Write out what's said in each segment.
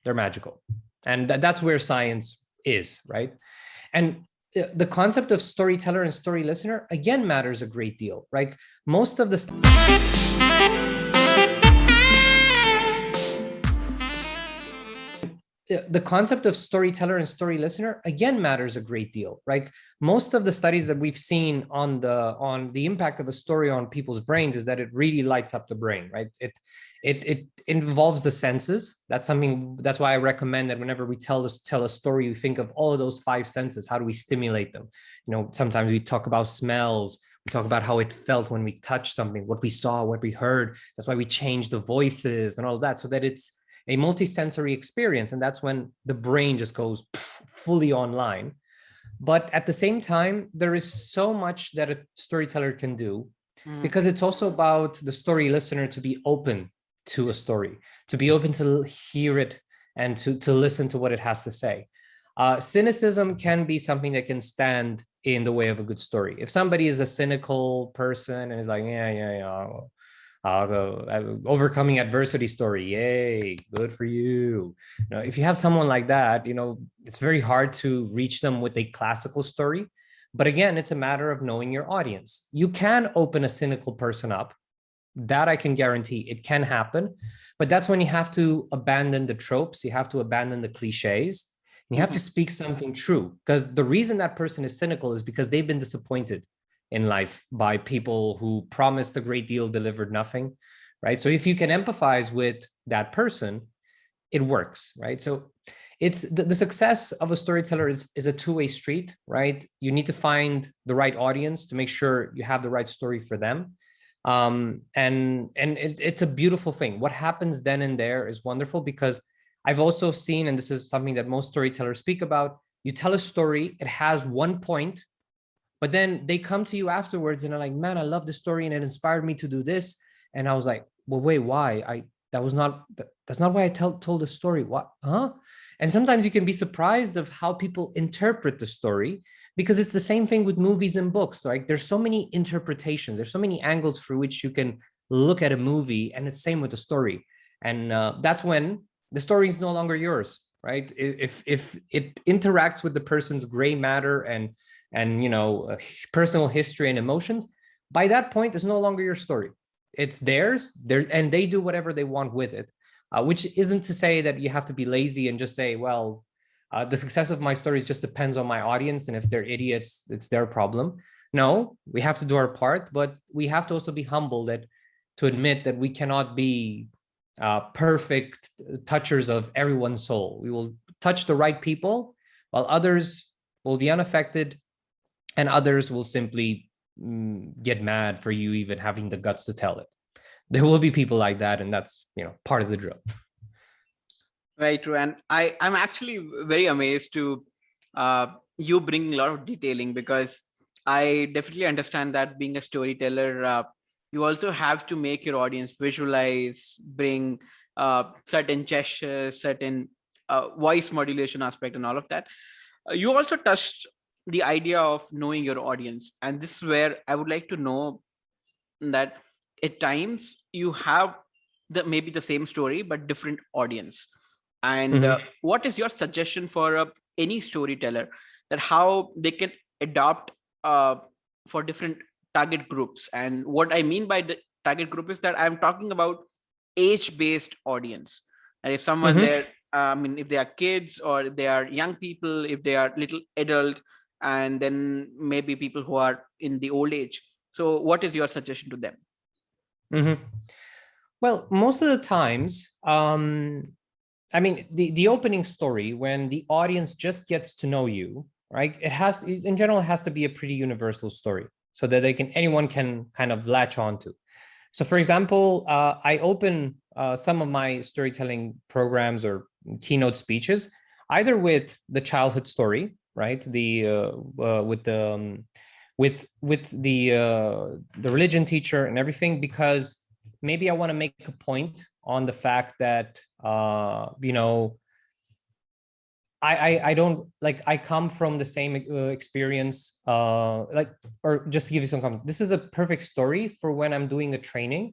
they're magical. And that's where science is, right? And the concept of storyteller and story listener, again, matters a great deal, right? Most of the concept of storyteller and story listener, again, matters a great deal, right? Most of the studies that we've seen on the impact of a story on people's brains is that it really lights up the brain, right? It involves the senses. That's why I recommend that whenever we tell a story, we think of all of those 5 senses. How do we stimulate them? Sometimes we talk about smells. We talk about how it felt when we touched something, what we saw, what we heard. That's why we change the voices and all that, so that it's a multisensory experience. And that's when the brain just goes fully online. But at the same time, there is so much that a storyteller can do, because it's also about the story listener to be open to a story, to be open to hear it and to listen to what it has to say. Cynicism can be something that can stand in the way of a good story. If somebody is a cynical person and is like, I'll go overcoming adversity story, yay, good for you. If you have someone like that, it's very hard to reach them with a classical story. But again, it's a matter of knowing your audience. You can open a cynical person up. That I can guarantee. It can happen. But that's when you have to abandon the tropes. You have to abandon the cliches. You have to speak something true, because the reason that person is cynical is because they've been disappointed in life by people who promised a great deal, delivered nothing, right? So if you can empathize with that person, it works, right? So it's the success of a storyteller is a two-way street, right? You need to find the right audience to make sure you have the right story for them. And it's a beautiful thing. What happens then and there is wonderful, because I've also seen, and this is something that most storytellers speak about, you tell a story, it has one point, but then they come to you afterwards and are like, man, I love the story and it inspired me to do this. And I was like, well, wait, why? That's not why I told the story. What? Huh? And sometimes you can be surprised of how people interpret the story, because it's the same thing with movies and books. Like there's so many interpretations. There's so many angles through which you can look at a movie, and it's same with the story. And that's when the story is no longer yours, right? If it interacts with the person's gray matter and personal history and emotions, by that point, it's no longer your story. It's theirs, and they do whatever they want with it, which isn't to say that you have to be lazy and just say, well, the success of my stories just depends on my audience, and if they're idiots, it's their problem. No, we have to do our part, but we have to also be humble to admit that we cannot be perfect touchers of everyone's soul. We will touch the right people, while others will be unaffected, and others will simply get mad for you even having the guts to tell it. There will be people like that, and that's part of the drill. Very true. And I'm actually very amazed to you bringing a lot of detailing, because I definitely understand that being a storyteller, you also have to make your audience visualize, bring certain gestures, certain voice modulation aspect and all of that. You also touched the idea of knowing your audience. And this is where I would like to know that at times you have maybe the same story, but different audience. And what is your suggestion for any storyteller, that how they can adopt for different target groups? And what I mean by the target group is that I'm talking about age-based audience. And if someone there, if they are kids, or if they are young people, if they are little adult, and then maybe people who are in the old age. So what is your suggestion to them? Well, most of the times, the opening story, when the audience just gets to know you, right? In general, it has to be a pretty universal story, so that anyone can kind of latch onto. So for example, I open some of my storytelling programs or keynote speeches either with the childhood story, right? With the religion teacher and everything, because maybe I want to make a point on the fact that I don't I come from the same experience, or just to give you some comment, this is a perfect story for when I'm doing a training,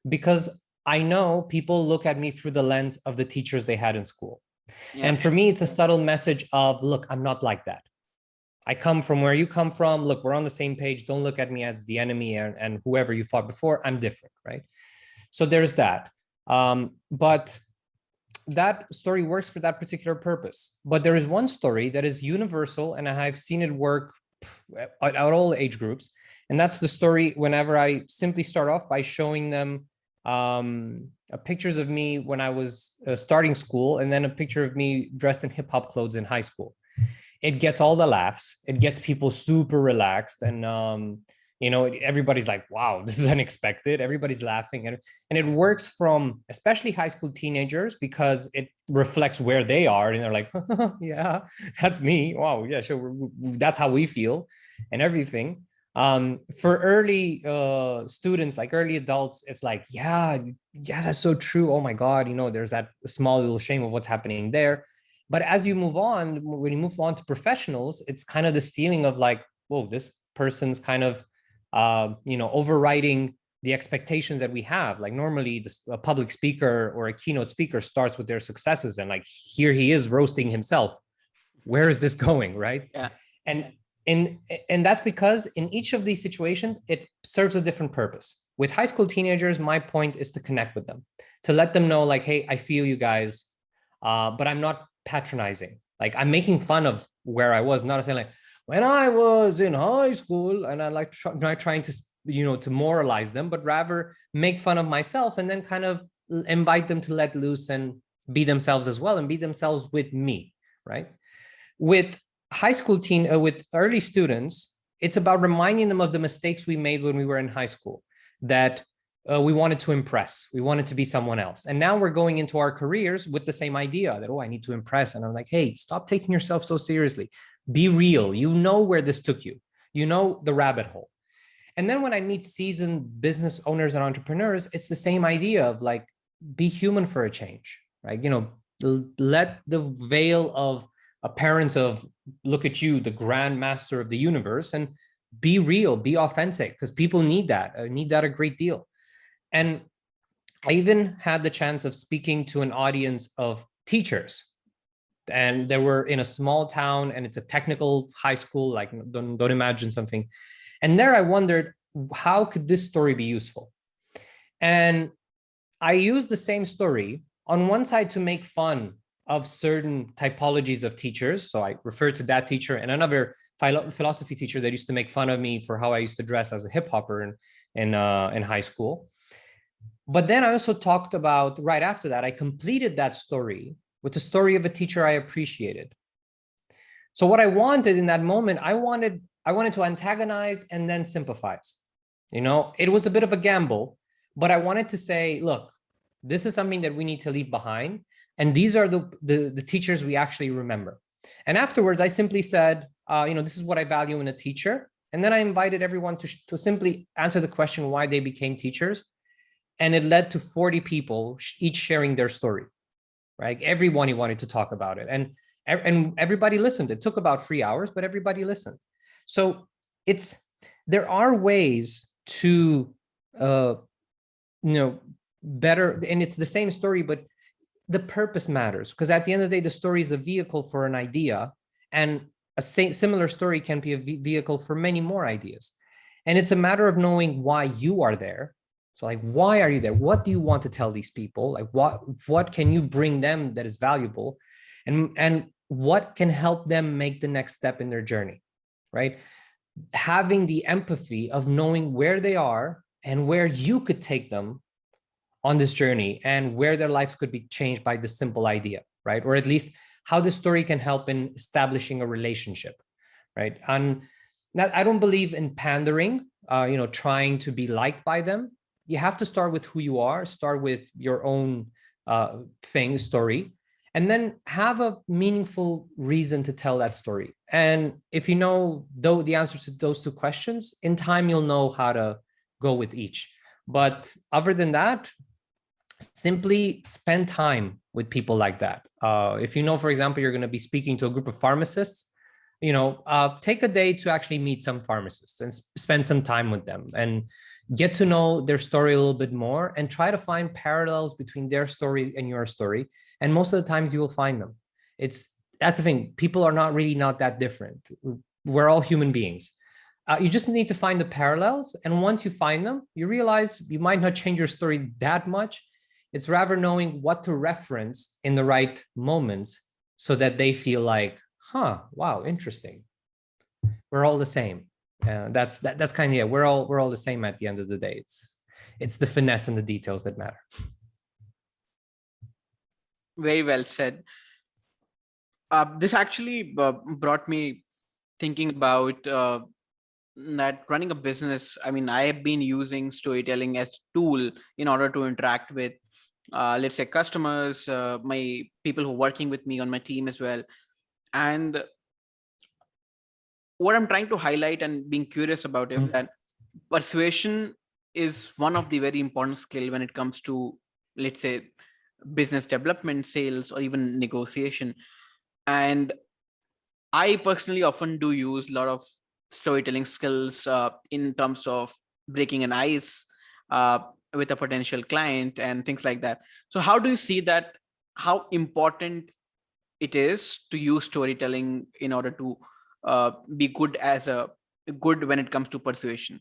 because I know people look at me through the lens of the teachers they had in school. Yeah. And for me, it's a subtle message of, look, I'm not like that. I come from where you come from. Look, we're on the same page. Don't look at me as the enemy and whoever you fought before. I'm different, right? So there's that. But that story works for that particular purpose. But there is one story that is universal, and I've seen it work at all age groups. And that's the story whenever I simply start off by showing them pictures of me when I was starting school, and then a picture of me dressed in hip hop clothes in high school. It gets all the laughs. It gets people super relaxed, and everybody's like, "Wow, this is unexpected." Everybody's laughing, and it works from especially high school teenagers because it reflects where they are, and they're like, "Yeah, that's me. Wow, yeah, sure, that's how we feel," and everything. For early students, like early adults, it's like, yeah, that's so true. Oh my God, there's that small little shame of what's happening there. But as you move on, when you move on to professionals, it's kind of this feeling of like, whoa, this person's kind of, overriding the expectations that we have. Like normally a public speaker or a keynote speaker starts with their successes, and like, here he is roasting himself. Where is this going, right? Yeah. And that's because in each of these situations, it serves a different purpose. With high school teenagers, my point is to connect with them, to let them know like, hey, I feel you guys, but I'm not patronizing. Like I'm making fun of where I was, not saying like when I was in high school, and I like not trying to to moralize them, but rather make fun of myself and then kind of invite them to let loose and be themselves as well, and be themselves with me, right? With with early students, it's about reminding them of the mistakes we made when we were in high school, that we wanted to impress. We wanted to be someone else. And now we're going into our careers with the same idea that, oh, I need to impress. And I'm like, hey, stop taking yourself so seriously. Be real. You know where this took you. You know the rabbit hole. And then when I meet seasoned business owners and entrepreneurs, it's the same idea of like, be human for a change, right? Let the veil of appearance of, look at you, the grand master of the universe, and be real, be authentic, because people need that a great deal. And I even had the chance of speaking to an audience of teachers, and they were in a small town, and it's a technical high school. Like, don't imagine something. And there I wondered, how could this story be useful? And I used the same story on one side to make fun of certain typologies of teachers. So I referred to that teacher and another philosophy teacher that used to make fun of me for how I used to dress as a hip hopper in high school. But then I also talked about, right after that, I completed that story with the story of a teacher I appreciated. So what I wanted in that moment, I wanted to antagonize and then sympathize. It was a bit of a gamble, but I wanted to say, look, this is something that we need to leave behind. And these are the teachers we actually remember. And afterwards, I simply said, this is what I value in a teacher. And then I invited everyone to simply answer the question why they became teachers. And it led to 40 people, each sharing their story, right? Everyone wanted to talk about it. And everybody listened. It took about 3 hours, but everybody listened. So there are ways to, better, and it's the same story, but the purpose matters, because at the end of the day, the story is a vehicle for an idea, and a similar story can be a vehicle for many more ideas. And it's a matter of knowing why you are there. So like, why are you there? What do you want to tell these people? Like, what can you bring them that is valuable? And what can help them make the next step in their journey, right? Having the empathy of knowing where they are and where you could take them on this journey, and where their lives could be changed by this simple idea, right? Or at least how the story can help in establishing a relationship, right? And I don't believe in pandering, trying to be liked by them. You have to start with who you are, start with your own story, and then have a meaningful reason to tell that story. And if you know the answers to those two questions, in time, you'll know how to go with each. But other than that, simply spend time with people like that. If for example, you're going to be speaking to a group of pharmacists, take a day to actually meet some pharmacists and spend some time with them and get to know their story a little bit more, and try to find parallels between their story and your story. And most of the times you will find them. That's the thing. People are not that different. We're all human beings. You just need to find the parallels. And once you find them, you realize you might not change your story that much. It's rather knowing what to reference in the right moments so that they feel like, wow, interesting. We're all the same. That's kind of, yeah, we're all the same at the end of the day. It's the finesse and the details that matter. Very well said. This actually brought me thinking about that running a business. I mean, I have been using storytelling as a tool in order to interact with, let's say, customers, my people who are working with me on my team as well. And what I'm trying to highlight and being curious about is that persuasion is one of the very important skill when it comes to, let's say, business development, sales, or even negotiation. And I personally often do use a lot of storytelling skills in terms of breaking an ice with a potential client and things like that. So how do you see that, how important it is to use storytelling in order to be good when it comes to persuasion?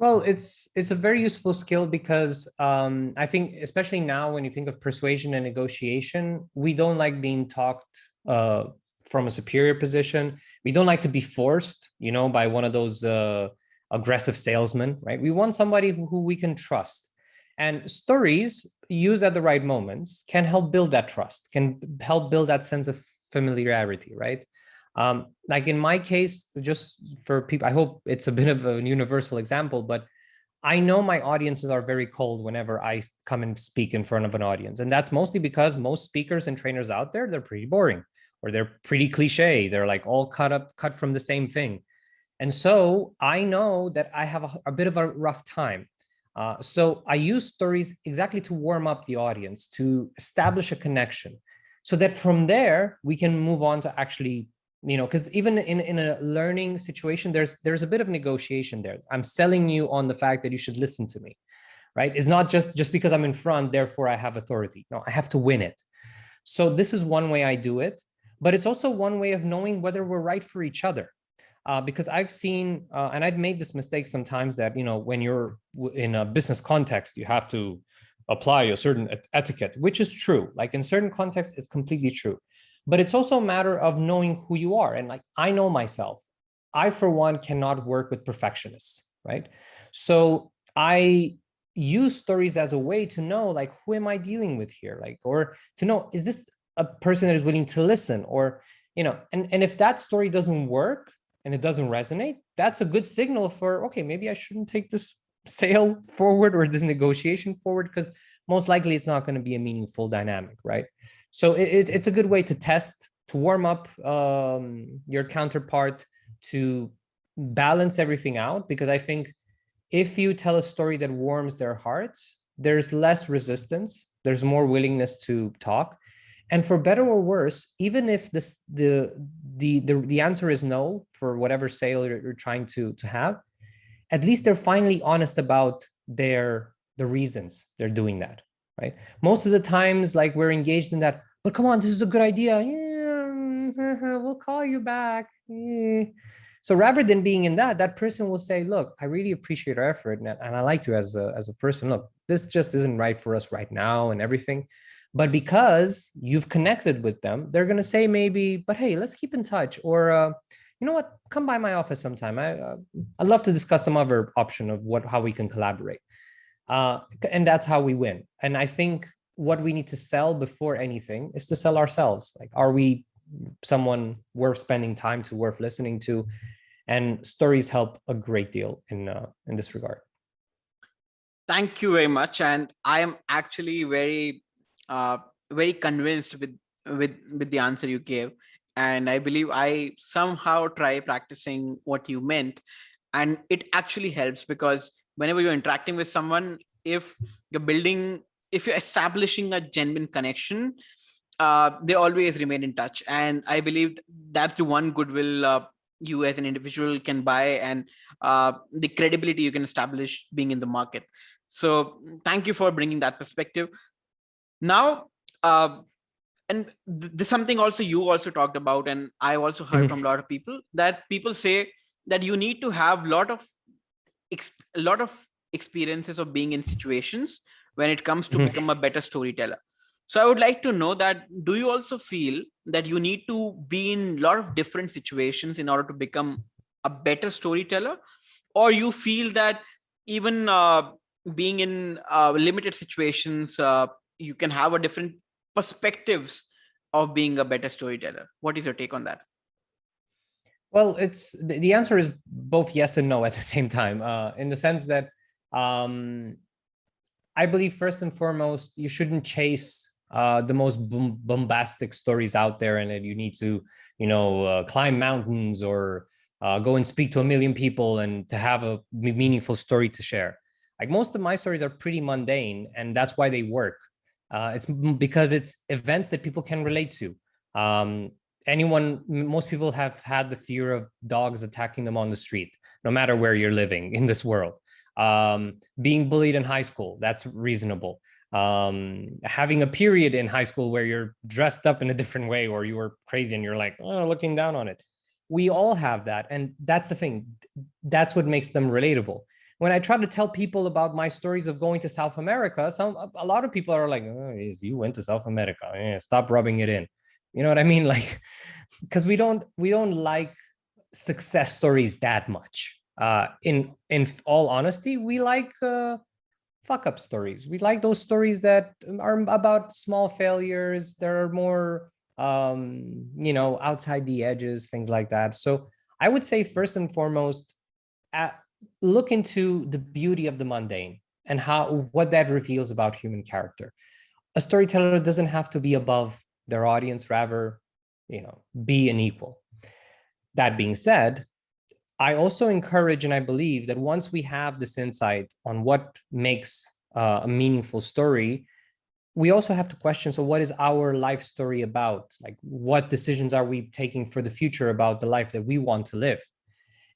Well, it's a very useful skill because I think, especially now when you think of persuasion and negotiation, we don't like being talked from a superior position. We don't like to be forced, by one of those aggressive salesmen, right? We want somebody who we can trust. And stories used at the right moments can help build that trust, can help build that sense of familiarity, right? Like in my case, just for people, I hope it's a bit of a universal example, but I know my audiences are very cold whenever I come and speak in front of an audience. And that's mostly because most speakers and trainers out there, they're pretty boring, or they're pretty cliche. They're like all cut from the same thing. And so I know that I have a bit of a rough time. So I use stories exactly to warm up the audience, to establish a connection, so that from there we can move on to actually, because even in a learning situation, there's a bit of negotiation there. I'm selling you on the fact that you should listen to me, right? It's not just because I'm in front, therefore I have authority. No, I have to win it. So this is one way I do it, but it's also one way of knowing whether we're right for each other. Because I've seen, and I've made this mistake sometimes, that, when you're in a business context, you have to apply a certain etiquette, which is true. Like in certain contexts, it's completely true. But it's also a matter of knowing who you are. And like, I know myself. I, for one, cannot work with perfectionists, right? So I use stories as a way to know, like, who am I dealing with here? Like, or to know, is this a person that is willing to listen? Or, and if that story doesn't work, and it doesn't resonate, that's a good signal for, okay, maybe I shouldn't take this sale forward or this negotiation forward, because most likely it's not going to be a meaningful dynamic, right? So it's a good way to test, to warm up your counterpart, to balance everything out, because I think if you tell a story that warms their hearts, there's less resistance, there's more willingness to talk. And for better or worse, even if the answer is no for whatever sale you're trying to have, at least they're finally honest about the reasons they're doing that, right? Most of the times, like, we're engaged in that, but come on, this is a good idea. Yeah, we'll call you back. Yeah. So rather than being in that person will say, look, I really appreciate our effort, and I like you as a person. Look, this just isn't right for us right now and everything. But because you've connected with them, they're going to say maybe, but hey, let's keep in touch. Or, you know what, come by my office sometime. I'd love to discuss some other option of how we can collaborate. And that's how we win. And I think what we need to sell before anything is to sell ourselves. Like, are we someone worth spending time to, worth listening to? And stories help a great deal in this regard. Thank you very much. And I am actually very convinced with the answer you gave, and I believe I somehow try practicing what you meant, and it actually helps, because whenever you're interacting with someone, if you're establishing a genuine connection, they always remain in touch. And I believe that's the one goodwill you as an individual can buy, and the credibility you can establish being in the market. So thank you for bringing that perspective. Now, and this something also you also talked about, and I also heard from a lot of people, that people say that you need to have a lot of experiences of being in situations when it comes to become a better storyteller. So I would like to know that, do you also feel that you need to be in a lot of different situations in order to become a better storyteller, or you feel that even being in limited situations, you can have a different perspectives of being a better storyteller? What is your take on that? Well, it's the answer is both yes and no at the same time, in the sense that I believe first and foremost, you shouldn't chase the most bombastic stories out there, and that you need to, climb mountains or go and speak to 1 million people and to have a meaningful story to share. Like most of my stories are pretty mundane, and that's why they work. It's because it's events that people can relate to. Most people have had the fear of dogs attacking them on the street, no matter where you're living in this world. Being bullied in high school, that's reasonable. Having a period in high school where you're dressed up in a different way, or you were crazy and you're like, oh, looking down on it. We all have that. And that's the thing. That's what makes them relatable. When I try to tell people about my stories of going to South America, a lot of people are like, oh, you went to South America. Yeah, stop rubbing it in. You know what I mean? Like, because we don't like success stories that much. In all honesty, we like fuck up stories. We like those stories that are about small failures. They're more outside the edges, things like that. So I would say first and foremost, look into the beauty of the mundane and what that reveals about human character. A storyteller doesn't have to be above their audience, rather, be an equal. That being said, I also encourage and I believe that once we have this insight on what makes a meaningful story, we also have to question, so what is our life story about? Like, what decisions are we taking for the future about the life that we want to live?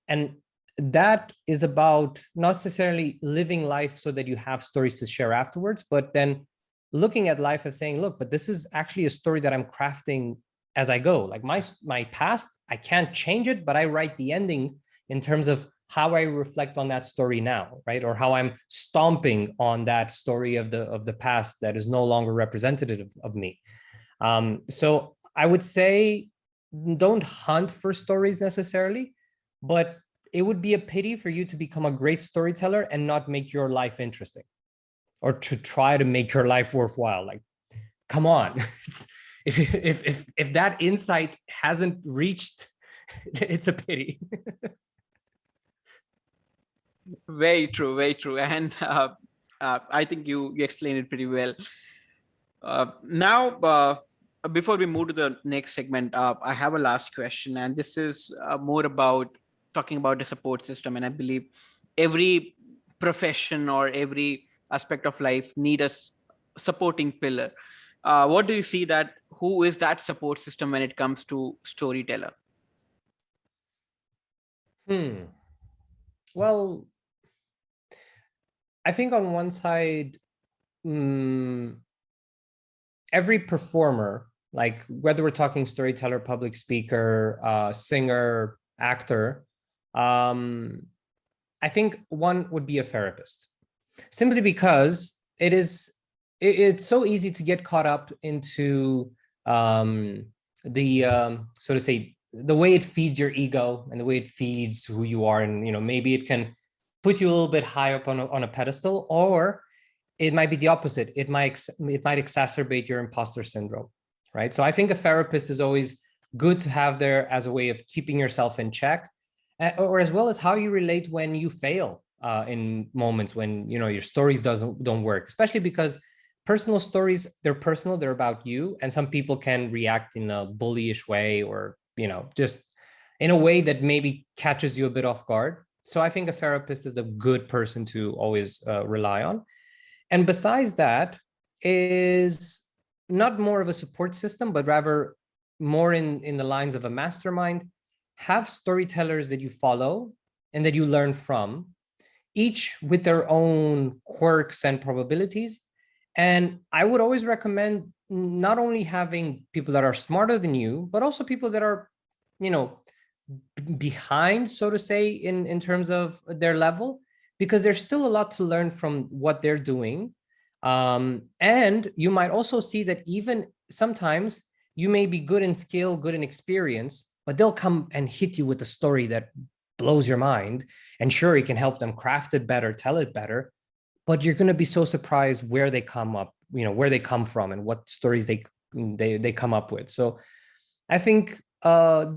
And that is about not necessarily living life so that you have stories to share afterwards, but then looking at life as saying, look, but this is actually a story that I'm crafting as I go. Like my past, I can't change it, but I write the ending in terms of how I reflect on that story now, right? Or how I'm stomping on that story of the past that is no longer representative of me. So I would say, don't hunt for stories necessarily, but it would be a pity for you to become a great storyteller and not make your life interesting, or to try to make your life worthwhile. Like, come on. if that insight hasn't reached, it's a pity. Very true, very true. And I think you explained it pretty well. Now, before we move to the next segment, I have a last question, and this is more about talking about the support system. And I believe every profession or every aspect of life need a supporting pillar. What do you see that, who is that support system when it comes to storyteller? Well, I think on one side, every performer, like whether we're talking storyteller, public speaker, singer, actor, I think one would be a therapist, simply because it's so easy to get caught up into so to say, the way it feeds your ego and the way it feeds who you are, and maybe it can put you a little bit high up on a pedestal, or it might be the opposite. It might exacerbate your imposter syndrome, right? So I think a therapist is always good to have there as a way of keeping yourself in check, or as well as how you relate when you fail in moments when your stories don't work, especially because personal stories, they're personal, they're about you, and some people can react in a bullyish way, or just in a way that maybe catches you a bit off guard. So I think a therapist is the good person to always rely on. And besides that, is not more of a support system, but rather more in the lines of a mastermind. Have storytellers that you follow and that you learn from, each with their own quirks and probabilities, And I would always recommend not only having people that are smarter than you, but also people that are, you know, behind, so to say, in terms of their level, because there's still a lot to learn from what they're doing. And you might also see that even sometimes you may be good in skill, good in experience, but they'll come and hit you with a story that blows your mind. And sure, you can help them craft it better, tell it better, but you're going to be so surprised where they come up, you know, where they come from and what stories they come up with. So I think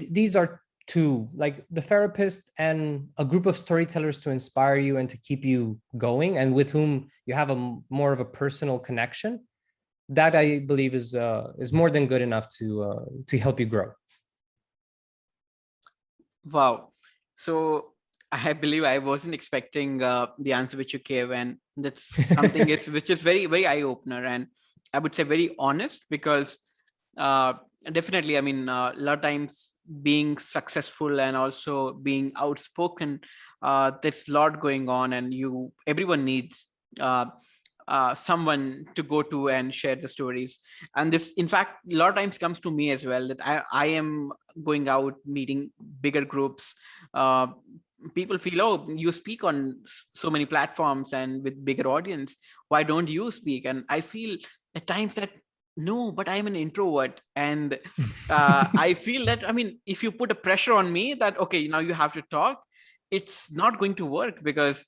these are two, like the therapist and a group of storytellers to inspire you and to keep you going, and with whom you have a more of a personal connection. That I believe is more than good enough to help you grow. Wow. So I believe I wasn't expecting the answer which you gave, and that's something which is very, very eye opener, and I would say very honest, because definitely, I mean, a lot of times being successful and also being outspoken, there's a lot going on, and everyone needs someone to go to and share the stories. And this, in fact, a lot of times comes to me as well, that I am going out meeting bigger groups. People feel, oh, you speak on so many platforms and with bigger audience, why don't you speak? And I feel at times that no, but I'm an introvert, and I feel that, I mean, if you put a pressure on me that okay, now you have to talk, it's not going to work, because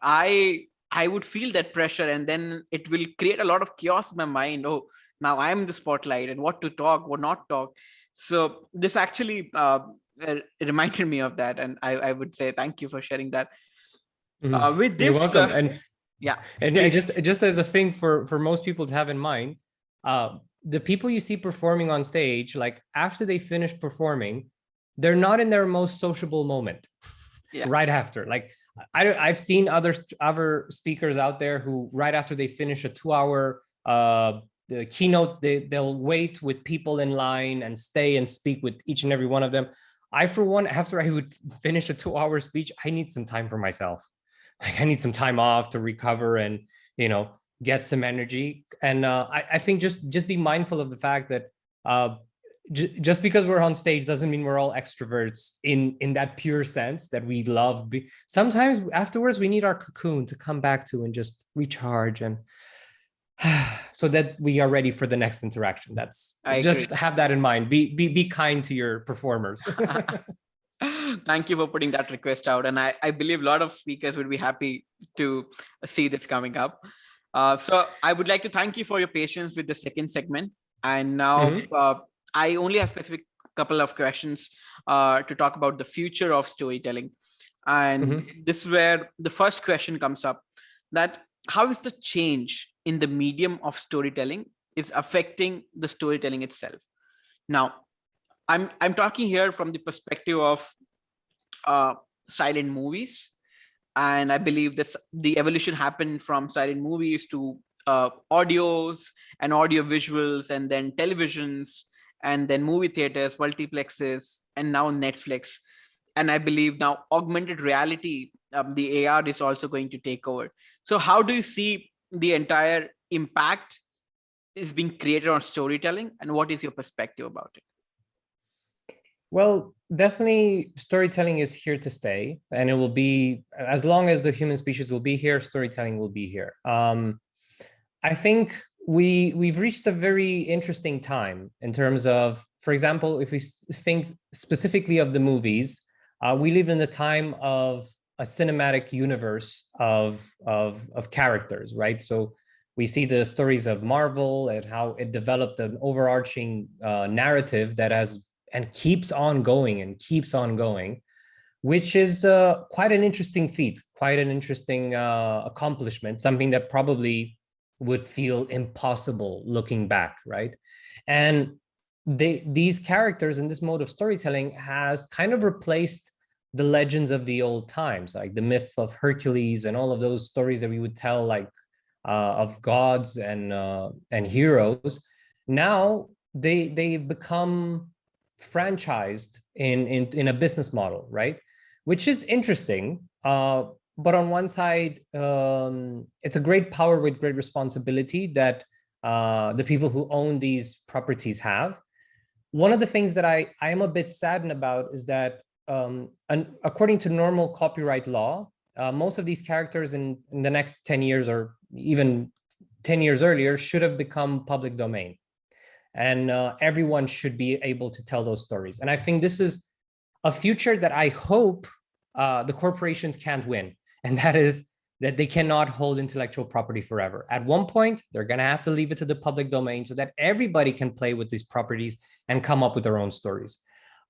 I would feel that pressure, and then it will create a lot of chaos in my mind. Oh, now I'm in the spotlight, and what to talk, what not talk. So this actually reminded me of that, and I would say thank you for sharing that. With You're this, welcome. And yeah, and please. just as a thing for most people to have in mind, the people you see performing on stage, like after they finish performing, they're not in their most sociable moment. Yeah. Right after, like I've seen other speakers out there who right after they finish a 2 hour the keynote, they'll wait with people in line and stay and speak with each and every one of them. I, for one, after I would finish a 2 hour speech, I need some time for myself. Like I need some time off to recover and, you know, get some energy. And I think just be mindful of the fact that just because we're on stage doesn't mean we're all extroverts in that pure sense that we love. Sometimes afterwards we need our cocoon to come back to and just recharge, and so that we are ready for the next interaction. That's I just agree. have that in mind. Be kind to your performers. Thank you for putting that request out, and I believe a lot of speakers would be happy to see this coming up. So I would like to thank you for your patience with the second segment. And now I only have specific couple of questions to talk about the future of storytelling. And this is where the first question comes up, that how is the change in the medium of storytelling is affecting the storytelling itself? Now, I'm talking here from the perspective of silent movies, and I believe that the evolution happened from silent movies to audios and audio visuals, and then televisions, and then movie theaters, multiplexes, and now Netflix. And I believe now augmented reality, the AR is also going to take over. So how do you see the entire impact is being created on storytelling, and what is your perspective about it? Well, definitely storytelling is here to stay, and it will be, as long as the human species will be here, storytelling will be here. I think we've reached a very interesting time in terms of, for example, if we think specifically of the movies, we live in the time of a cinematic universe of characters, right? So we see the stories of Marvel and how it developed an overarching narrative that has and keeps on going and keeps on going, which is quite an interesting feat, quite an interesting accomplishment, something that probably would feel impossible looking back, right? And these characters in this mode of storytelling has kind of replaced the legends of the old times, like the myth of Hercules and all of those stories that we would tell, like of gods and heroes. Now they become franchised in a business model, right? Which is interesting. but on one side, it's a great power with great responsibility that the people who own these properties have. One of the things that I am a bit saddened about is that according to normal copyright law, most of these characters in the next 10 years or even 10 years earlier should have become public domain. And everyone should be able to tell those stories. And I think this is a future that I hope the corporations can't win. And that is that they cannot hold intellectual property forever. At one point, they're going to have to leave it to the public domain so that everybody can play with these properties and come up with their own stories.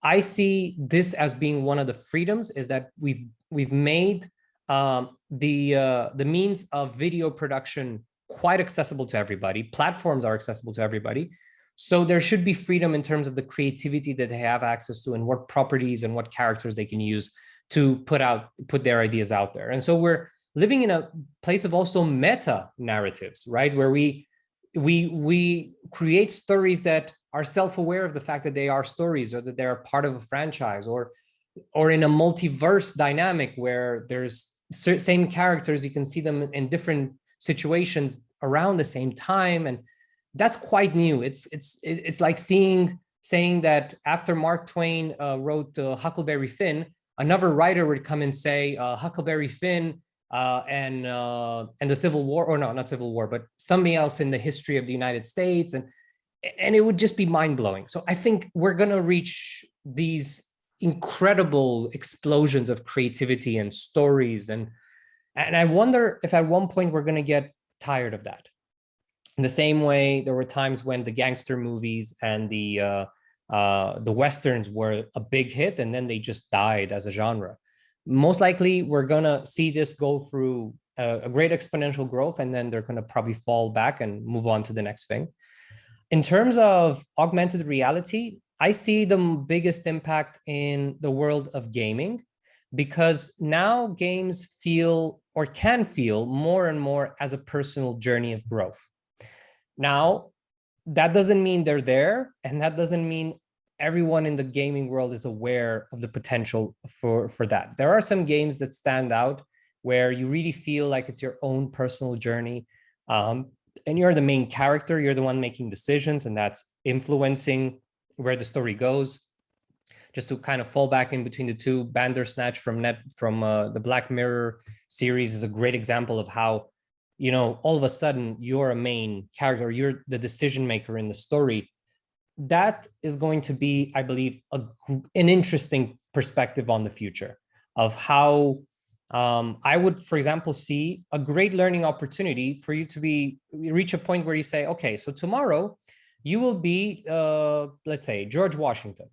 I see this as being one of the freedoms, is that we've made the means of video production quite accessible to everybody. Platforms are accessible to everybody. So there should be freedom in terms of the creativity that they have access to and what properties and what characters they can use to put their ideas out there. And so we're living in a place of also meta narratives, right? Where we create stories that are self-aware of the fact that they are stories, or that they're part of a franchise, or in a multiverse dynamic where there's same characters, you can see them in different situations around the same time. And that's quite new. It's like saying that after Mark Twain wrote Huckleberry Finn, another writer would come and say Huckleberry Finn and the Civil War, or no, not Civil War, but something else in the history of the United States, and it would just be mind-blowing. So I think we're gonna reach these incredible explosions of creativity and stories, and I wonder if at one point we're gonna get tired of that. In the same way, there were times when the gangster movies and the Westerns were a big hit, and then they just died as a genre. Most likely, we're gonna see this go through a great exponential growth, and then they're gonna probably fall back and move on to the next thing. In terms of augmented reality, I see the biggest impact in the world of gaming, because now games feel, or can feel, more and more as a personal journey of growth. Now, that doesn't mean they're there, and that doesn't mean everyone in the gaming world is aware of the potential for that. There are some games that stand out where you really feel like it's your own personal journey, and you're the main character, you're the one making decisions, and that's influencing where the story goes. Just to kind of fall back in between the two, Bandersnatch from the Black Mirror series is a great example of how, you know, all of a sudden you're a main character, you're the decision maker in the story. That is going to be, I believe, an interesting perspective on the future of how I would, for example, see a great learning opportunity for you to reach a point where you say, okay, so tomorrow you will be, let's say, George Washington,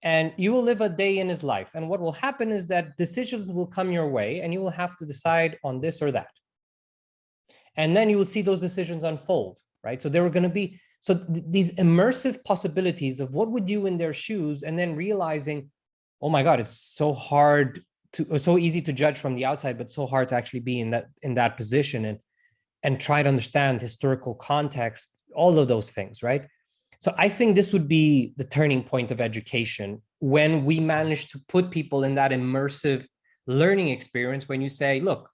and you will live a day in his life. And what will happen is that decisions will come your way, and you will have to decide on this or that. And then you will see those decisions unfold, right? So there were going to be these immersive possibilities of what would you in their shoes, and then realizing, oh my God, it's so hard so easy to judge from the outside, but so hard to actually be in that position and try to understand historical context, all of those things, right? So I think this would be the turning point of education, when we manage to put people in that immersive learning experience, when you say, look,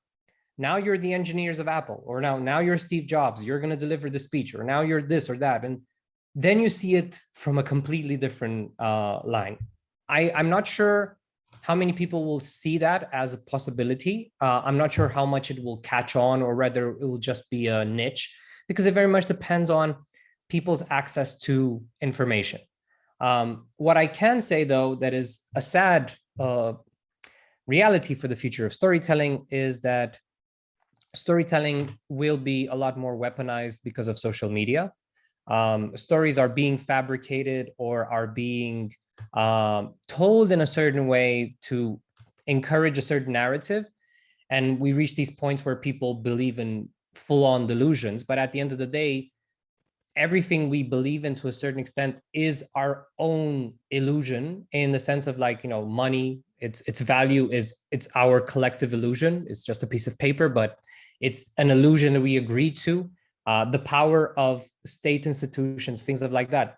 now you're the engineers of Apple, or now you're Steve Jobs, you're going to deliver the speech, or now you're this or that. And then you see it from a completely different line. I'm not sure how many people will see that as a possibility. I'm not sure how much it will catch on, or whether it will just be a niche, because it very much depends on people's access to information. What I can say, though, that is a sad reality for the future of storytelling, is that storytelling will be a lot more weaponized because of social media. Stories are being fabricated, or are being told in a certain way to encourage a certain narrative. And we reach these points where people believe in full-on delusions. But at the end of the day, everything we believe in to a certain extent is our own illusion, in the sense of, like, you know, money, its value is, it's our collective illusion. It's just a piece of paper, but it's an illusion that we agree to. The power of state institutions, things like that.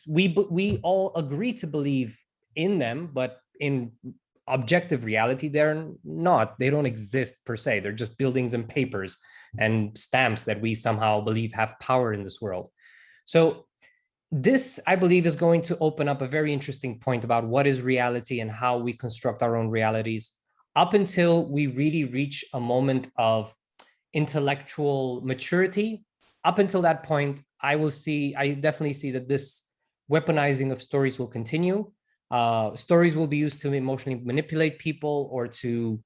We all agree to believe in them, but in objective reality, they're not. They don't exist per se. They're just buildings and papers and stamps that we somehow believe have power in this world. So this, I believe, is going to open up a very interesting point about what is reality and how we construct our own realities up until we really reach a moment of intellectual maturity. Up until that point, I definitely see that this weaponizing of stories will continue. Stories will be used to emotionally manipulate people or to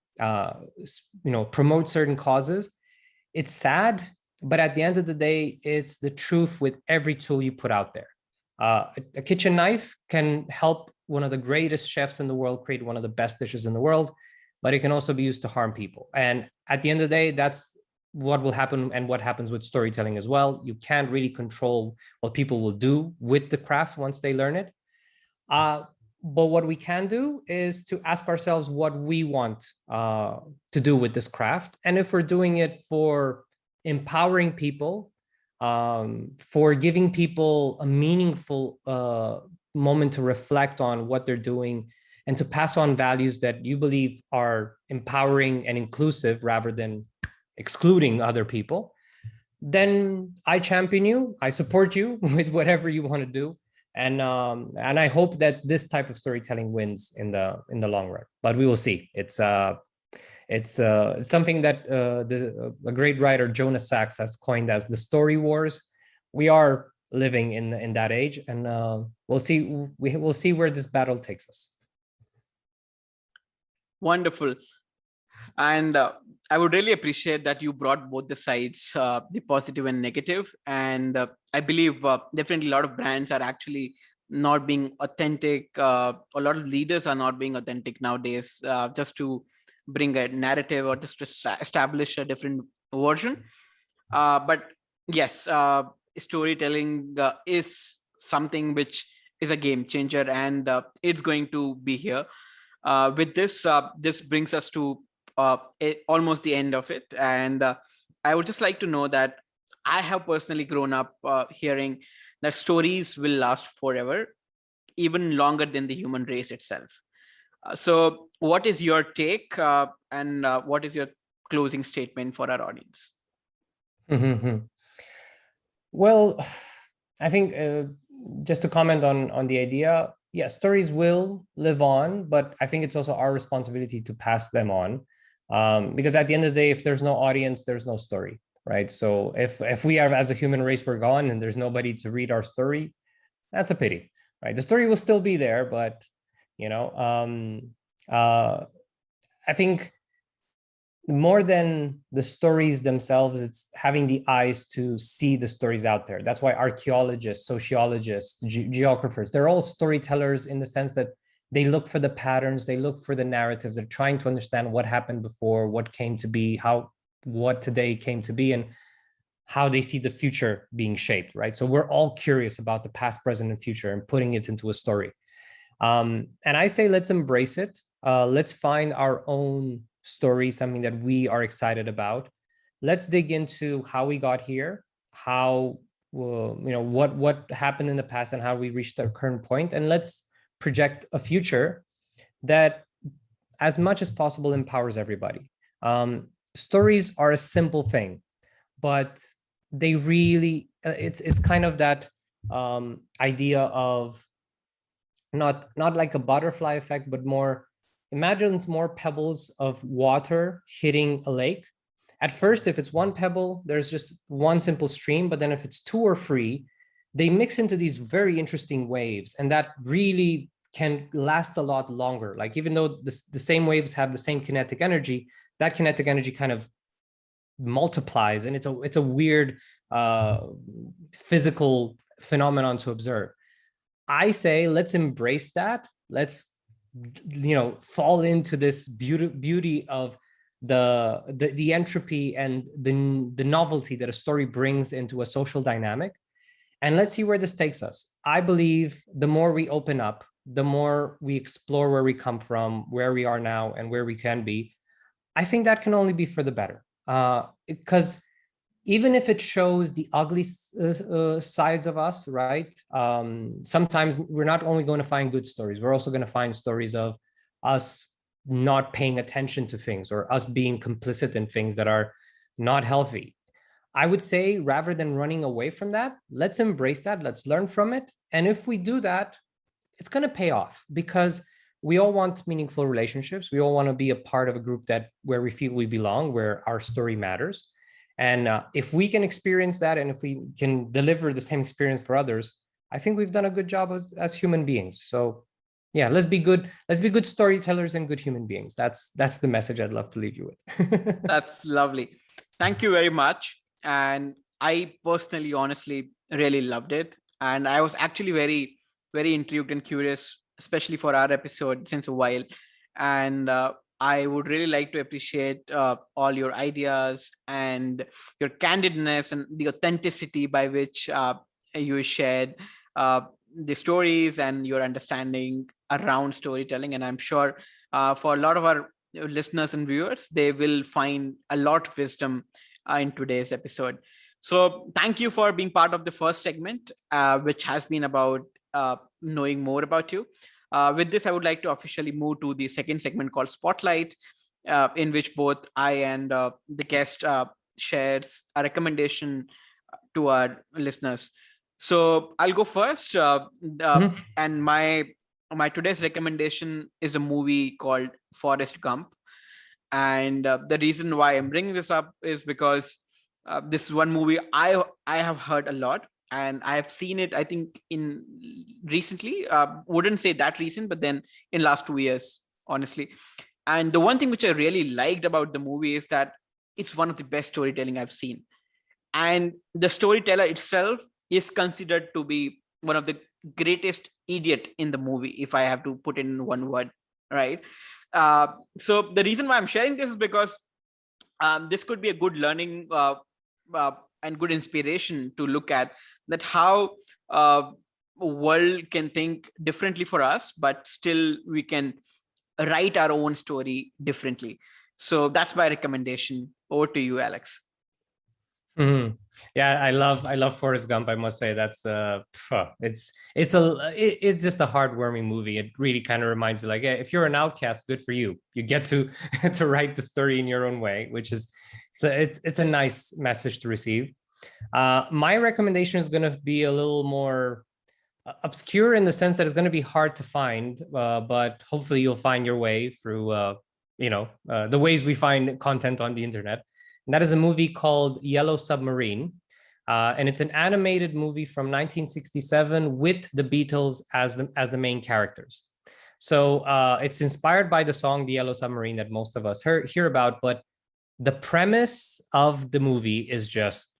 promote certain causes. It's sad, but at the end of the day, it's the truth with every tool you put out there. A kitchen knife can help one of the greatest chefs in the world create one of the best dishes in the world, but it can also be used to harm people. And at the end of the day, that's what will happen and what happens with storytelling as well. You can't really control what people will do with the craft once they learn it. But what we can do is to ask ourselves what we want to do with this craft. And if we're doing it for empowering people, for giving people a meaningful moment to reflect on what they're doing and to pass on values that you believe are empowering and inclusive rather than excluding other people, then I champion you. I support you with whatever you want to do. And I hope that this type of storytelling wins in the long run. But we will see. It's something that a great writer, Jonas Sachs, has coined as the story wars. We are living in that age, and we'll see. We'll see where this battle takes us. Wonderful. And I would really appreciate that you brought both the sides, the positive and negative. And I believe definitely a lot of brands are actually not being authentic. A lot of leaders are not being authentic nowadays, just to bring a narrative or just to establish a different version. But yes, storytelling is something which is a game changer, and it's going to be here. With this, this brings us to almost the end of it. And I would just like to know that I have personally grown up hearing that stories will last forever, even longer than the human race itself. So what is your take and what is your closing statement for our audience? Well, I think just to comment on the idea, yeah, stories will live on, but I think it's also our responsibility to pass them on. Because at the end of the day, if there's no audience, there's no story, right? So if we are, as a human race, we're gone and there's nobody to read our story, that's a pity, right? The story will still be there, but I think more than the stories themselves, it's having the eyes to see the stories out there. That's why archaeologists, sociologists, geographers, they're all storytellers in the sense that they look for the patterns, they look for the narratives, they're trying to understand what happened before, what came to be, what today came to be, and how they see the future being shaped, right? So we're all curious about the past, present, and future and putting it into a story. And I say, let's embrace it. Let's find our own story, something that we are excited about. Let's dig into how we got here, how, what happened in the past and how we reached our current point. And let's project a future that as much as possible empowers everybody. Stories are a simple thing, but they really, it's kind of that idea of not like a butterfly effect, but more, imagine more pebbles of water hitting a lake. At first, if it's one pebble, there's just one simple stream, but then if it's two or three, they mix into these very interesting waves, and that really can last a lot longer. Like, even though the same waves have the same kinetic energy, that kinetic energy kind of multiplies, and it's a weird physical phenomenon to observe. I say, let's embrace that. Let's fall into this beauty of the entropy and the novelty that a story brings into a social dynamic. And let's see where this takes us. I believe the more we open up, the more we explore where we come from, where we are now, and where we can be, I think that can only be for the better. Because even if it shows the ugly sides of us, right? Sometimes we're not only going to find good stories, we're also going to find stories of us not paying attention to things or us being complicit in things that are not healthy. I would say rather than running away from that, let's embrace that. Let's learn from it. And if we do that, it's going to pay off because we all want meaningful relationships. We all want to be a part of a group where we feel we belong, where our story matters. And if we can experience that, and if we can deliver the same experience for others, I think we've done a good job as human beings. So yeah, let's be good storytellers and good human beings. That's the message I'd love to leave you with. That's lovely. Thank you very much. And I personally, honestly, really loved it. And I was actually very, very intrigued and curious, especially for our episode since a while. And I would really like to appreciate all your ideas and your candidness and the authenticity by which you shared the stories and your understanding around storytelling. And I'm sure for a lot of our listeners and viewers, they will find a lot of wisdom in today's episode. So thank you for being part of the first segment, which has been about knowing more about you. With this, I would like to officially move to the second segment called Spotlight, in which both I and the guest shares a recommendation to our listeners. So I'll go first. And my today's recommendation is a movie called Forrest Gump. And the reason why I'm bringing this up is because this is one movie I have heard a lot. And I have seen it, I think, in recently, wouldn't say that recent, but then in last 2 years, honestly. And the one thing which I really liked about the movie is that it's one of the best storytelling I've seen. And the storyteller itself is considered to be one of the greatest idiot in the movie, if I have to put it in one word, right? So the reason why I'm sharing this is because this could be a good learning and good inspiration to look at that how world can think differently for us, but still we can write our own story differently. So that's my recommendation. Over to you, Alex. Mm-hmm. Yeah, I love Forrest Gump. I must say that's it's just a heartwarming movie. It really kind of reminds you, like, yeah, if you're an outcast, good for you. You get to to write the story in your own way, which is it's a nice message to receive. My recommendation is going to be a little more obscure in the sense that it's going to be hard to find, but hopefully you'll find your way through the ways we find content on the internet. And that is a movie called Yellow Submarine. And it's an animated movie from 1967 with the Beatles as the main characters. So it's inspired by the song The Yellow Submarine that most of us hear about, but the premise of the movie is just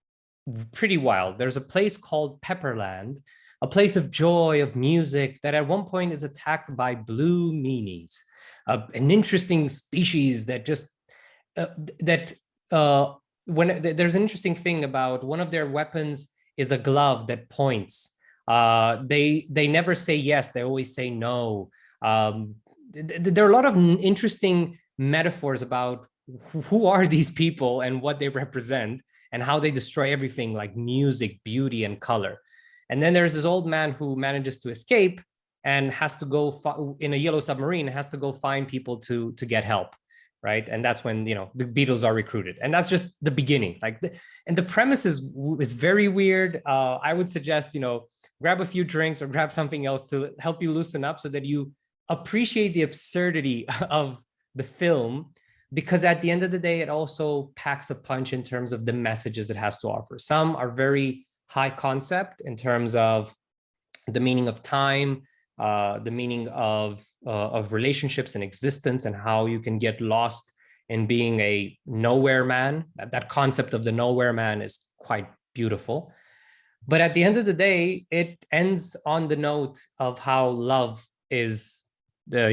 pretty wild. There's a place called Pepperland, a place of joy, of music, that at one point is attacked by blue meanies, an interesting species that just when there's an interesting thing about one of their weapons is a glove that points. They never say yes, they always say no. There are a lot of interesting metaphors about who are these people and what they represent and how they destroy everything, like music, beauty, and color. And then there's this old man who manages to escape and has to go in a yellow submarine, has to go find people to get help, right? And that's when the Beatles are recruited, and that's just the beginning. And the premise is very weird. I would suggest grab a few drinks or grab something else to help you loosen up, so that you appreciate the absurdity of the film, because at the end of the day, it also packs a punch in terms of the messages it has to offer. Some are very high concept in terms of the meaning of time, the meaning of relationships and existence, and how you can get lost in being a nowhere man. That concept of the nowhere man is quite beautiful. But at the end of the day, it ends on the note of how love is the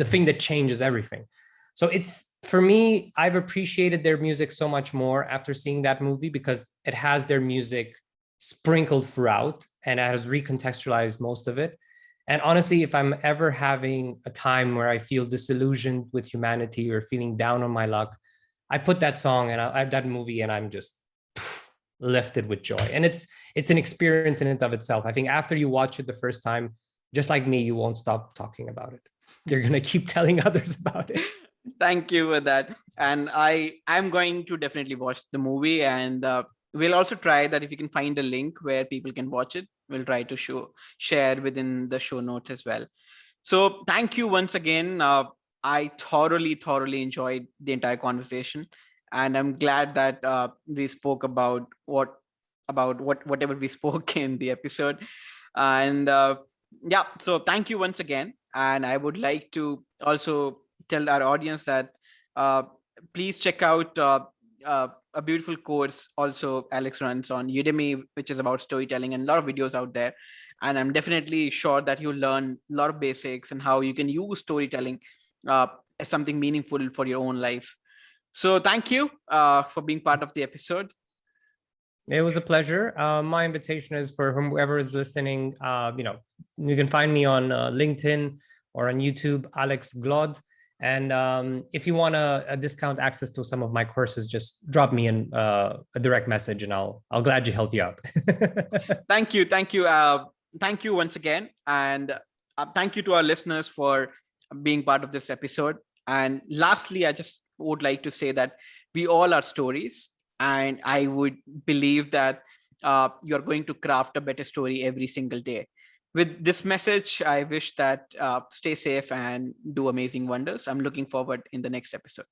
thing that changes everything. So it's, for me, I've appreciated their music so much more after seeing that movie, because it has their music sprinkled throughout and it has recontextualized most of it. And honestly, if I'm ever having a time where I feel disillusioned with humanity or feeling down on my luck, I put that song and that movie, and I'm just lifted with joy. And it's an experience in and of itself. I think after you watch it the first time, just like me, you won't stop talking about it. you're going to keep telling others about it. Thank you for that. And I'm going to definitely watch the movie, and we'll also try that if you can find a link where people can watch it. We'll try to share within the show notes as well. So thank you once again. I thoroughly enjoyed the entire conversation, and I'm glad that we spoke about whatever we spoke in the episode. And yeah, so thank you once again. And I would like to also tell our audience that uh, please check out a beautiful course also Alex runs on Udemy, which is about storytelling, and a lot of videos out there. And I'm definitely sure that you learn a lot of basics and how you can use storytelling as something meaningful for your own life. So thank you for being part of the episode. It was a pleasure. My invitation is for whoever is listening. You can find me on LinkedIn or on YouTube, Alex Glod. And if you want a discount access to some of my courses, just drop me in a direct message, and I'll gladly help you out. Thank you, thank you once again, and thank you to our listeners for being part of this episode. And lastly, I just would like to say that we all are stories, and I would believe that you're going to craft a better story every single day. With this message, I wish that stay safe and do amazing wonders. I'm looking forward in the next episode.